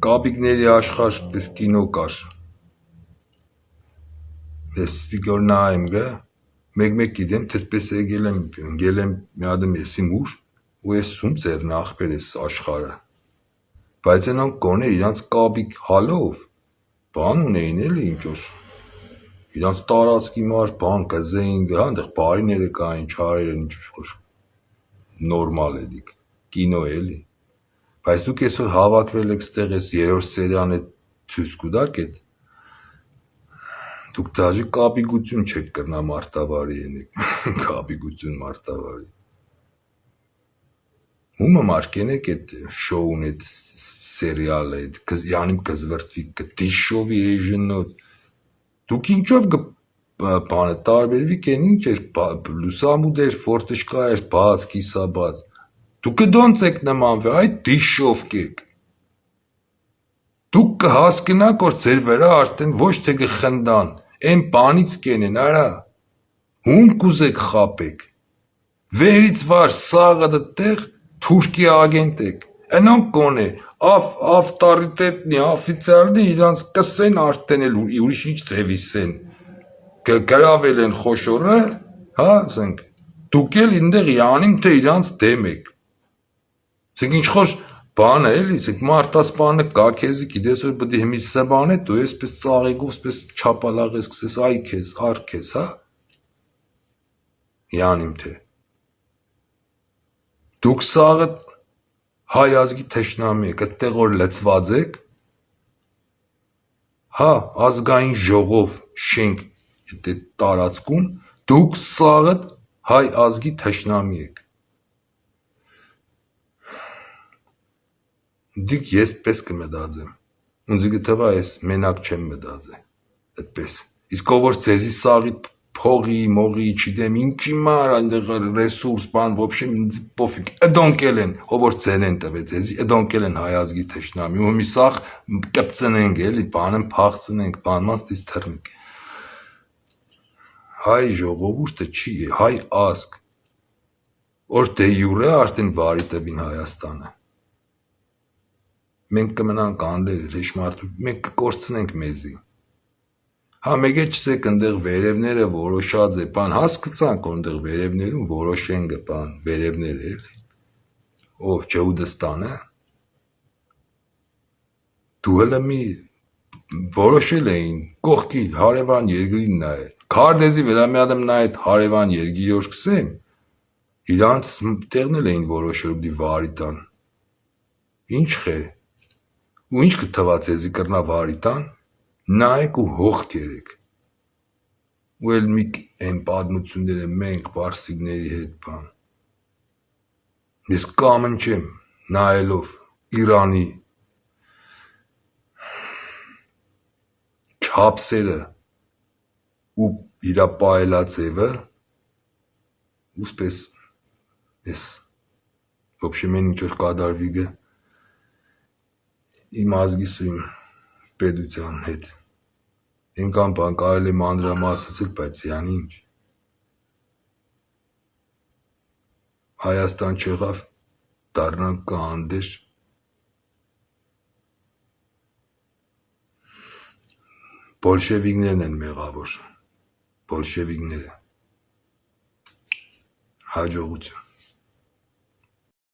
կապիկների աշխարհ պես կինո կար։ Ես սպիկոր նայեմ գա, մեկ գիտեմ, թերպես եկել եմ, ընկել եմ մի ադմ եսի մուր, ու ես սում ծերն ախպեր ես աշխարհը։ Բայց այնոնք գոնե իրանց կապիկ հալով, բան ունեին էլի ինչ-որ, իրանց տարածքի մար բան կզեին գա, այնտեղ բարիները կային, չարերը ինչ-որ նորմալ էլիք, կինո էլի։ Բայց դուք այսօր հավաքվել եք ստեղ ես երրորդ սերիան է ցույց կուտակ էդ, դուք դաժե կապիկություն չեք կրնա մարտավարի ենեք, կապիկություն մարտավարի։ Ումը մարկենեք էդ շոուն էդ սերիալը էդ, յանում կզվրտվի կտիշովի էժնոտ, դուք ինչով բանը տարբերվի կեն ինչ էր, լուսամուտ էր, ֆորտշկա էր, բաց, կիսաբաց, դուք կդոնց եք նմանվի, այ դիշով կեք, դուք կհասկնաք, որ ձեր վրա արդեն ոչ թե կխնդան, են բանից կենեն, արա, հում կուզեք խապեք, վերից վար սաղը դտեղ, թուրքի ագենտ եք, ընոնք կոնե, ավտորիտետնի, ավիցիալնի իրանց կսեն արդեն էլ ուրիշ ինչ ձևիսեն, գրավել են խոշորը, հա, ասենք, դուք էլ ինդեղ յանիմ թե իրանց դեմ եք, ասենք ինչ-խոր բանը էլի, ասենք մարտասպանը կա քեզի, գիտես որ բդի հմի սբան է, դու ես պես ծաղեգով, պես չապալաղ ես կսես, այ քեզ, ար քեզ, հա, յանիմ թե, դուք սաղը հայ ազգի թշնամի եք, այդտեղ որ լծված եք, հա, ազգային ժողով շենք տարածքում, դուք սաղը հայ ազգի թշնամի եք, դիք ես պես կմդածեմ, ունձի գտվա ես մենակ չեմ մդածե, այդպես, իսկ ով որ ձեզի սաղի փողի, մողի, չիդեմ, ինչի մար, այնտեղ ռեսուրս, բան, ոբշե, պոֆիգ, ըդոնկել են, ով որ ձեն են տվեց, ըդոնկել են հայ ազգի թշնամի, ու մի սաղ կպծնենք, էլի, բանն փախծնենք, բանմանց դից թռնենք, հայ ժողովուրդը չի, հայ ազգ, որ դե յուրե արդեն վարի տվին Հայաստանը, մենք կմնանք անդեր, հեշմարդու, մենք կկործնենք մեզի, հա մեկ է չսեք ընդեղ վերևները որոշած է, բան հասկծանք որ ընդեղ վերևներում որոշեն գը բան, վերևներ էլի, ով Ջհուդստանը, դու հլը մի որոշել էին, կողքի հարևան երկրին նայել, քարդեզի վրա մի ադմ նայել հարևան երկրի որ կսեմ, իրանց տեղն էլ էին որոշել դի վարի տան, ինչ խե, ու ինչ կթվաց եզի կրնա վարի տան, նայեք ու հող կերեք, ու էլ մի են պատմությունները մենք պարսիկների հետ բան, ես կամնչեմ նայելով Իրանի չապսերը ու իրա պայելաձևը, ուսպես ես, ոբշե մեն ինչ որ կադարվի գը, իմ ազգիս ու իմ պետության հետ, ենքան բան կարել է մանրամասացել, բայց յան ինչ, Հայաստան չեղավ, դարնանք կանդեր, բոլշևիկներն են մեղավոր, բոլշևիկները, հաջողություն։